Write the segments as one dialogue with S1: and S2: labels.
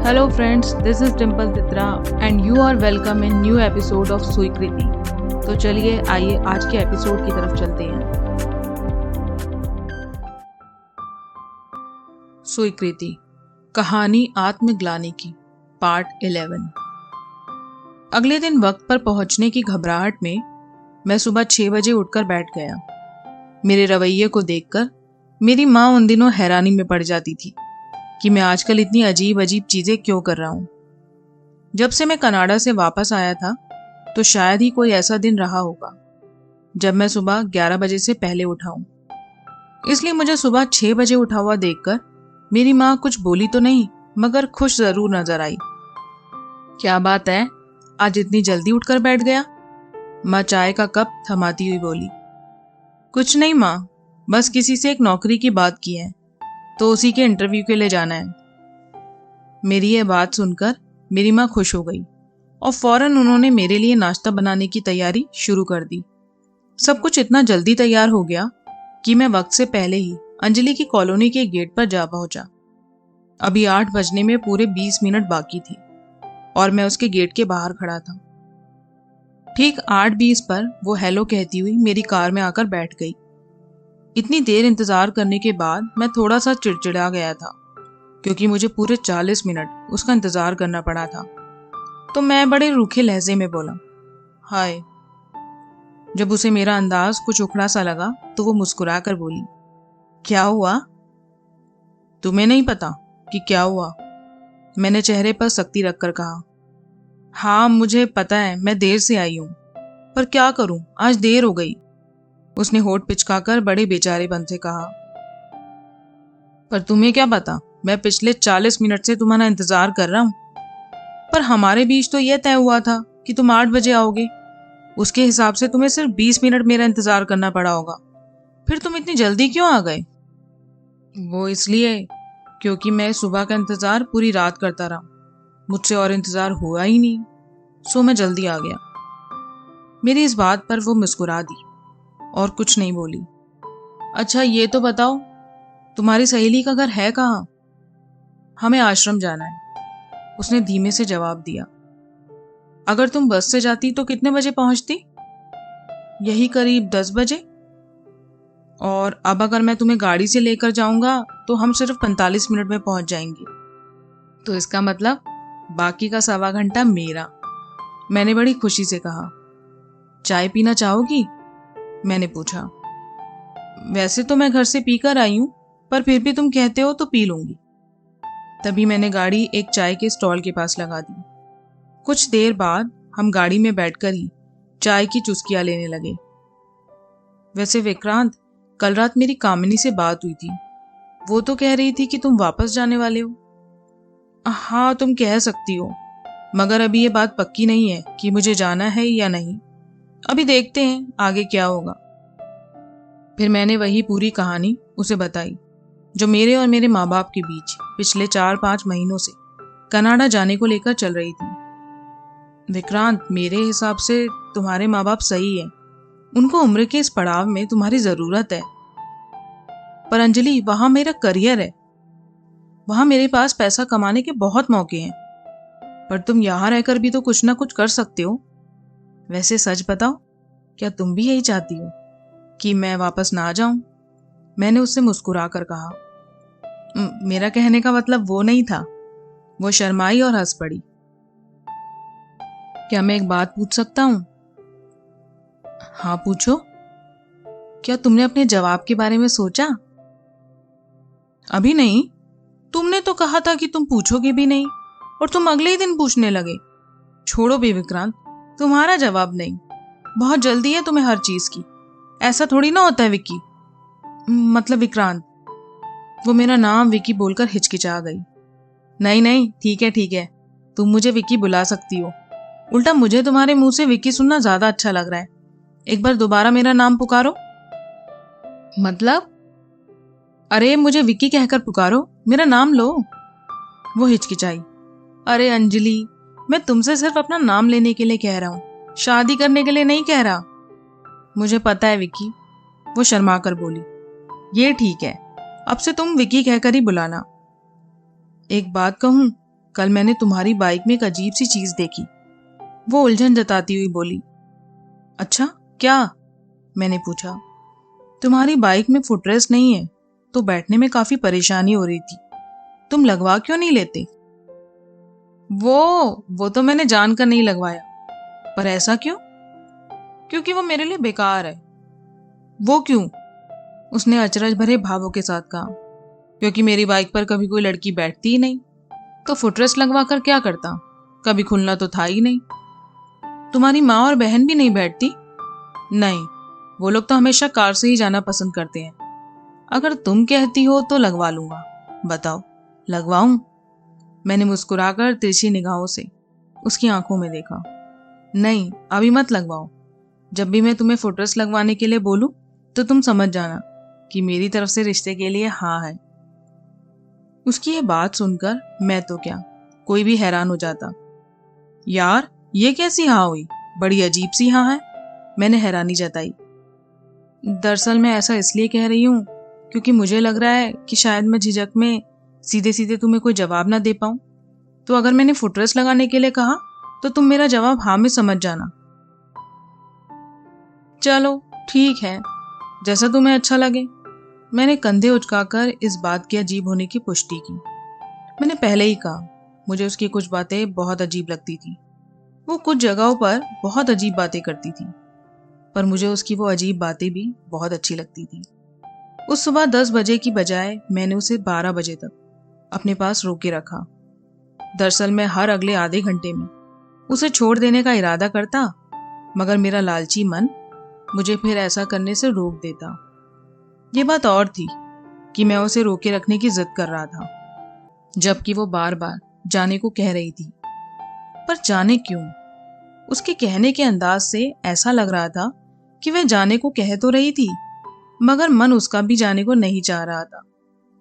S1: Hello friends, this is Dimple Titra and you are welcome in new episode of स्वीकृति। तो चलिए आइए आज के एपिसोड की तरफ चलते हैं। स्वीकृति, कहानी आत्मग्लानि की, पार्ट 11। अगले दिन वक्त पर पहुंचने की घबराहट में मैं सुबह 6 बजे उठकर बैठ गया। मेरे रवैये को देखकर मेरी माँ उन दिनों हैरानी में पड़ जाती थी कि मैं आजकल इतनी अजीब अजीब चीजें क्यों कर रहा हूं। जब से मैं कनाडा से वापस आया था तो शायद ही कोई ऐसा दिन रहा होगा जब मैं सुबह 11 बजे से पहले उठा हूं। इसलिए मुझे सुबह 6 बजे उठा हुआ देखकर मेरी माँ कुछ बोली तो नहीं, मगर खुश जरूर नजर आई। क्या बात है, आज इतनी जल्दी उठकर बैठ गया? माँ चाय का कप थमाती हुई बोली। कुछ नहीं माँ, बस किसी से एक नौकरी की बात की है तो उसी के इंटरव्यू के लिए जाना है। मेरी यह बात सुनकर मेरी माँ खुश हो गई और फौरन उन्होंने मेरे लिए नाश्ता बनाने की तैयारी शुरू कर दी। सब कुछ इतना जल्दी तैयार हो गया कि मैं वक्त से पहले ही अंजलि की कॉलोनी के गेट पर जा पहुंचा। अभी 8 बजने में पूरे 20 मिनट बाकी थे और मैं उसके गेट के बाहर खड़ा था। ठीक 8:20 पर वो हेलो कहती हुई मेरी कार में आकर बैठ गई। इतनी देर इंतजार करने के बाद मैं थोड़ा सा चिड़चिड़ा गया था क्योंकि मुझे पूरे 40 मिनट उसका इंतजार करना पड़ा था। तो मैं बड़े रूखे लहजे में बोला, हाय। जब उसे मेरा अंदाज कुछ उखड़ा सा लगा तो वो मुस्कुरा कर बोली, क्या हुआ? तुम्हें नहीं पता कि क्या हुआ? मैंने चेहरे पर सख्ती रखकर कहा। हाँ मुझे पता है, मैं देर से आई हूं, पर क्या करूं, आज देर हो गई। उसने होठ पिचकाकर बड़े बेचारेपन से कहा। पर तुम्हें क्या पता, मैं पिछले 40 मिनट से तुम्हारा इंतजार कर रहा हूं। पर हमारे बीच तो यह तय हुआ था कि तुम 8 बजे आओगे। उसके हिसाब से तुम्हें सिर्फ 20 मिनट मेरा इंतजार करना पड़ा होगा। फिर तुम इतनी जल्दी क्यों आ गए? वो इसलिए क्योंकि मैं सुबह का इंतजार पूरी रात करता रहा, मुझसे और इंतजार हुआ ही नहीं, सो मैं जल्दी आ गया। मेरी इस बात पर वो मुस्कुरा दी और कुछ नहीं बोली। अच्छा ये तो बताओ, तुम्हारी सहेली का घर है कहाँ? हमें आश्रम जाना है, उसने धीमे से जवाब दिया। अगर तुम बस से जाती तो कितने बजे पहुंचती? यही करीब 10 बजे। और अब अगर मैं तुम्हें गाड़ी से लेकर जाऊंगा तो हम सिर्फ 45 मिनट में पहुंच जाएंगे। तो इसका मतलब बाकी का 1.25 घंटा मेरा। मैंने बड़ी खुशी से कहा। चाय पीना चाहोगी? मैंने पूछा। वैसे तो मैं घर से पीकर आई हूं, पर फिर भी तुम कहते हो तो पी लूंगी। तभी मैंने गाड़ी एक चाय के स्टॉल के पास लगा दी। कुछ देर बाद हम गाड़ी में बैठकर ही चाय की चुस्कियां लेने लगे। वैसे विक्रांत, कल रात मेरी कामिनी से बात हुई थी। वो तो कह रही थी कि तुम वापस जाने वाले हो। हाँ तुम कह सकती हो, मगर अभी ये बात पक्की नहीं है कि मुझे जाना है या नहीं। अभी देखते हैं आगे क्या होगा। फिर मैंने वही पूरी कहानी उसे बताई जो मेरे और मेरे माँ बाप के बीच पिछले 4-5 महीनों से कनाडा जाने को लेकर चल रही थी। विक्रांत, मेरे हिसाब से तुम्हारे माँ बाप सही है। उनको उम्र के इस पड़ाव में तुम्हारी जरूरत है। पर अंजलि, वहां मेरा करियर है, वहां मेरे पास पैसा कमाने के बहुत मौके हैं। पर तुम यहां रहकर भी तो कुछ ना कुछ कर सकते हो। वैसे सच बताओ, क्या तुम भी यही चाहती हो कि मैं वापस ना जाऊं? मैंने उससे मुस्कुरा कर कहा। मेरा कहने का मतलब वो नहीं था। वो शर्माई और हंस पड़ी। क्या मैं एक बात पूछ सकता हूं? हाँ पूछो। क्या तुमने अपने जवाब के बारे में सोचा? अभी नहीं। तुमने तो कहा था कि तुम पूछोगे भी नहीं और तुम अगले ही दिन पूछने लगे। छोड़ो भी विक्रांत, तुम्हारा जवाब नहीं। बहुत जल्दी है तुम्हें हर चीज की। ऐसा थोड़ी ना होता है विक्की, मतलब विक्रांत। वो मेरा नाम विक्की बोलकर हिचकिचा गई। नहीं नहीं, ठीक है, तुम मुझे विक्की बुला सकती हो। उल्टा मुझे तुम्हारे मुंह से विक्की सुनना ज्यादा अच्छा लग रहा है। एक बार दोबारा मेरा नाम पुकारो। मतलब? अरे मुझे विक्की कहकर पुकारो, मेरा नाम लो। वो हिचकिचाई। अरे अंजलि, मैं तुमसे सिर्फ अपना नाम लेने के लिए कह रहा हूं, शादी करने के लिए नहीं कह रहा। मुझे पता है विक्की, वो शर्मा कर बोली। ये ठीक है, अब से तुम विक्की कहकर ही बुलाना। एक बात कहूं, कल मैंने तुम्हारी बाइक में एक अजीब सी चीज देखी। वो उलझन जताती हुई बोली। अच्छा, क्या? मैंने पूछा। तुम्हारी बाइक में फुटरेस्ट नहीं है, तो बैठने में काफी परेशानी हो रही थी। तुम लगवा क्यों नहीं लेते? वो तो मैंने जानकर नहीं लगवाया। पर ऐसा क्यों? क्योंकि वो मेरे लिए बेकार है। वो क्यों? उसने अचरज भरे भावों के साथ कहा। क्योंकि मेरी बाइक पर कभी कोई लड़की बैठती ही नहीं, तो फुटरेस्ट लगवा कर क्या करता? कभी खुलना तो था ही नहीं। तुम्हारी माँ और बहन भी नहीं बैठती? नहीं, वो लोग तो हमेशा कार से ही जाना पसंद करते हैं। अगर तुम कहती हो तो लगवा लूंगा। बताओ, लगवाऊं? मैंने मुस्कुराकर तिरछी निगाहों से उसकी आंखों में देखा। नहीं, अभी मत लगवाओ। जब भी मैं तुम्हें फुटरेस्ट लगवाने के लिए बोलूं तो तुम समझ जाना कि मेरी तरफ से रिश्ते के लिए हाँ है। उसकी ये बात सुनकर मैं तो क्या, कोई भी हैरान हो जाता। यार, ये कैसी हाँ हुई? बड़ी अजीब सी हाँ है। मैंने हैरानी जताई। दरअसल मैं ऐसा इसलिए कह रही हूँ क्योंकि मुझे लग रहा है कि शायद मैं झिझक में सीधे सीधे तुम्हें कोई जवाब ना दे पाऊं। तो अगर मैंने फुटरेस्ट लगाने के लिए कहा तो तुम मेरा जवाब हाँ में समझ जाना। चलो ठीक है, जैसा तुम्हें अच्छा लगे। मैंने कंधे उचकाकर इस बात के अजीब होने की पुष्टि की। मैंने पहले ही कहा, मुझे उसकी कुछ बातें बहुत अजीब लगती थी। वो कुछ जगहों पर बहुत अजीब बातें करती थी, पर मुझे उसकी वो अजीब बातें भी बहुत अच्छी लगती थी। उस सुबह 10 बजे की बजाय मैंने उसे 12 बजे तक अपने पास रोके रखा। दरअसल मैं हर अगले आधे घंटे में उसे छोड़ देने का इरादा करता, मगर मेरा लालची मन मुझे फिर ऐसा करने से रोक देता। ये बात और थी कि मैं उसे रोके रखने की जिद कर रहा था, जबकि वो बार बार जाने को कह रही थी। पर जाने क्यों? उसके कहने के अंदाज से ऐसा लग रहा था कि वह जाने को कह तो रही थी, मगर मन उसका भी जाने को नहीं चाह रहा था।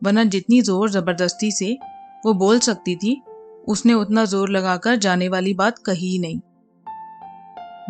S1: वरना जितनी जोर जबरदस्ती से वो बोल सकती थी, उसने उतना जोर लगाकर जाने वाली बात कही ही नहीं।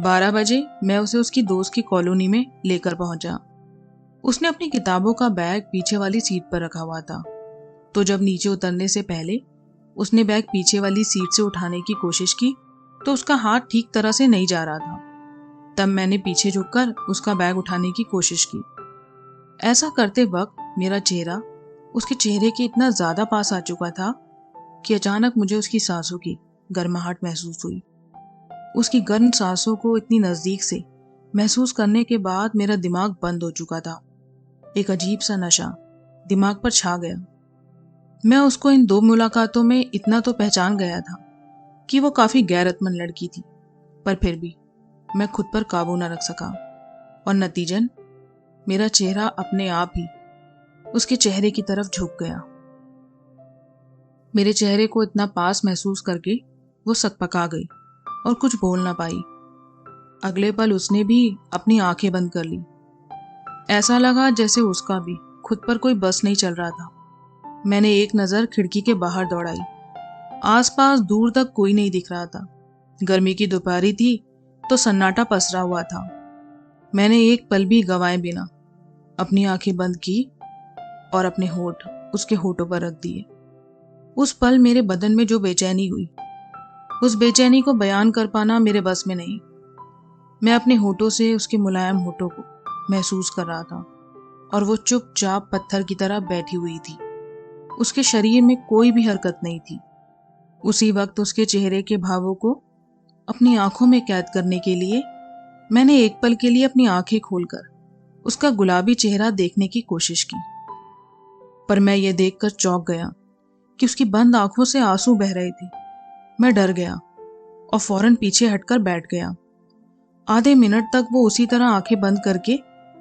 S1: 12 बजे मैं उसे उसकी दोस्त की कॉलोनी में लेकर पहुंचा। उसने अपनी किताबों का बैग पीछे वाली सीट पर रखा हुआ था, तो जब नीचे उतरने से पहले उसने बैग पीछे वाली सीट से उठाने की कोशिश की तो उसका हाथ ठीक तरह से नहीं जा रहा था। तब मैंने पीछे झुककर उसका बैग उठाने की कोशिश की। ऐसा करते वक्त मेरा चेहरा उसके चेहरे के इतना ज्यादा पास आ चुका था कि अचानक मुझे उसकी सांसों की गर्माहट महसूस हुई। उसकी गर्म सांसों को इतनी नजदीक से महसूस करने के बाद मेरा दिमाग बंद हो चुका था। एक अजीब सा नशा दिमाग पर छा गया। मैं उसको इन 2 मुलाकातों में इतना तो पहचान गया था कि वो काफी गैरतमंद लड़की थी, पर फिर भी मैं खुद पर काबू न रख सका और नतीजन मेरा चेहरा अपने आप ही उसके चेहरे की तरफ झुक गया। मेरे चेहरे को इतना पास महसूस करके वो सकपका गई और कुछ बोल ना पाई। अगले पल उसने भी अपनी आंखें बंद कर ली। ऐसा लगा जैसे उसका भी खुद पर कोई बस नहीं चल रहा था। मैंने एक नजर खिड़की के बाहर दौड़ाई। आसपास दूर तक कोई नहीं दिख रहा था। गर्मी की दोपहरी थी तो सन्नाटा पसरा हुआ था। मैंने एक पल भी गंवाए बिना अपनी आंखें बंद की और अपने होठ उसके होठों पर रख दिए। उस पल मेरे बदन में जो बेचैनी हुई, उस बेचैनी को बयान कर पाना मेरे बस में नहीं। मैं अपने होठों से उसके मुलायम होठों को महसूस कर रहा था और वो चुपचाप पत्थर की तरह बैठी हुई थी। उसके शरीर में कोई भी हरकत नहीं थी। उसी वक्त उसके चेहरे के भावों को अपनी आंखों में कैद करने के लिए मैंने एक पल के लिए अपनी आंखें खोलकर उसका गुलाबी चेहरा देखने की कोशिश की। पर मैं ये देखकर चौंक गया कि उसकी बंद आंखों से आंसू बह रहे थे। मैं डर गया और फौरन पीछे हटकर बैठ गया। आधे मिनट तक वो उसी तरह आंखें बंद करके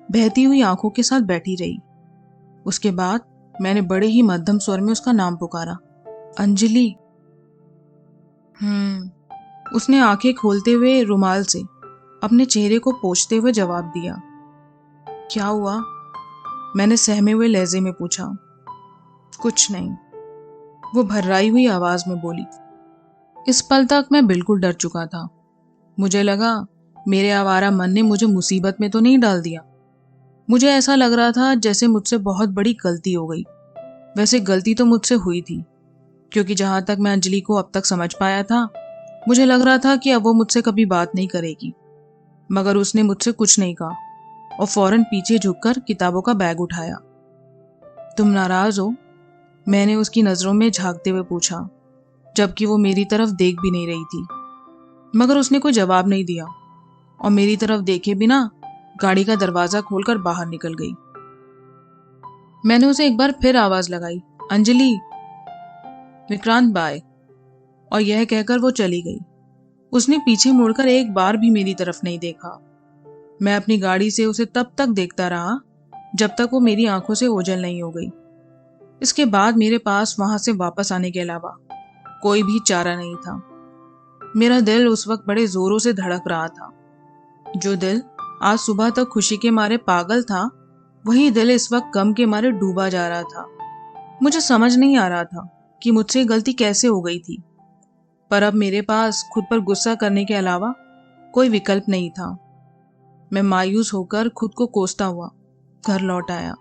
S1: बहती हुई आंखों के साथ बैठी रही। उसके बाद मैंने बड़े ही मध्यम स्वर में उसका नाम पुकारा, अंजलि। उसने आंखें खोलते हुए रुमाल से अपने चेहरे को पोंछते हुए जवाब दिया। क्या हुआ? मैंने सहमे हुए लहजे में पूछा। कुछ नहीं, वो भर्राई हुई आवाज में बोली। इस पल तक मैं बिल्कुल डर चुका था। मुझे लगा मेरे आवारा मन ने मुझे मुसीबत में तो नहीं डाल दिया। मुझे ऐसा लग रहा था जैसे मुझसे बहुत बड़ी गलती हो गई। वैसे गलती तो मुझसे हुई थी, क्योंकि जहां तक मैं अंजलि को अब तक समझ पाया था, मुझे लग रहा था कि अब वो मुझसे कभी बात नहीं करेगी। मगर उसने मुझसे कुछ नहीं कहा और फौरन पीछे झुककर किताबों का बैग उठाया। तुम नाराज हो? मैंने उसकी नजरों में झांकते हुए पूछा, जबकि वो मेरी तरफ देख भी नहीं रही थी। मगर उसने कोई जवाब नहीं दिया और मेरी तरफ देखे बिना गाड़ी का दरवाजा खोलकर बाहर निकल गई। मैंने उसे एक बार फिर आवाज लगाई, अंजलि। विक्रांत बाय। और यह कहकर वो चली गई। उसने पीछे मुड़कर एक बार भी मेरी तरफ नहीं देखा। मैं अपनी गाड़ी से उसे तब तक देखता रहा जब तक वो मेरी आंखों से ओझल नहीं हो गई। इसके बाद मेरे पास वहां से वापस आने के अलावा कोई भी चारा नहीं था। मेरा दिल उस वक्त बड़े जोरों से धड़क रहा था। जो दिल आज सुबह तक खुशी के मारे पागल था, वही दिल इस वक्त गम के मारे डूबा जा रहा था। मुझे समझ नहीं आ रहा था कि मुझसे गलती कैसे हो गई थी, पर अब मेरे पास खुद पर गुस्सा करने के अलावा कोई विकल्प नहीं था। मैं मायूस होकर खुद को कोसता हुआ घर लौट आया।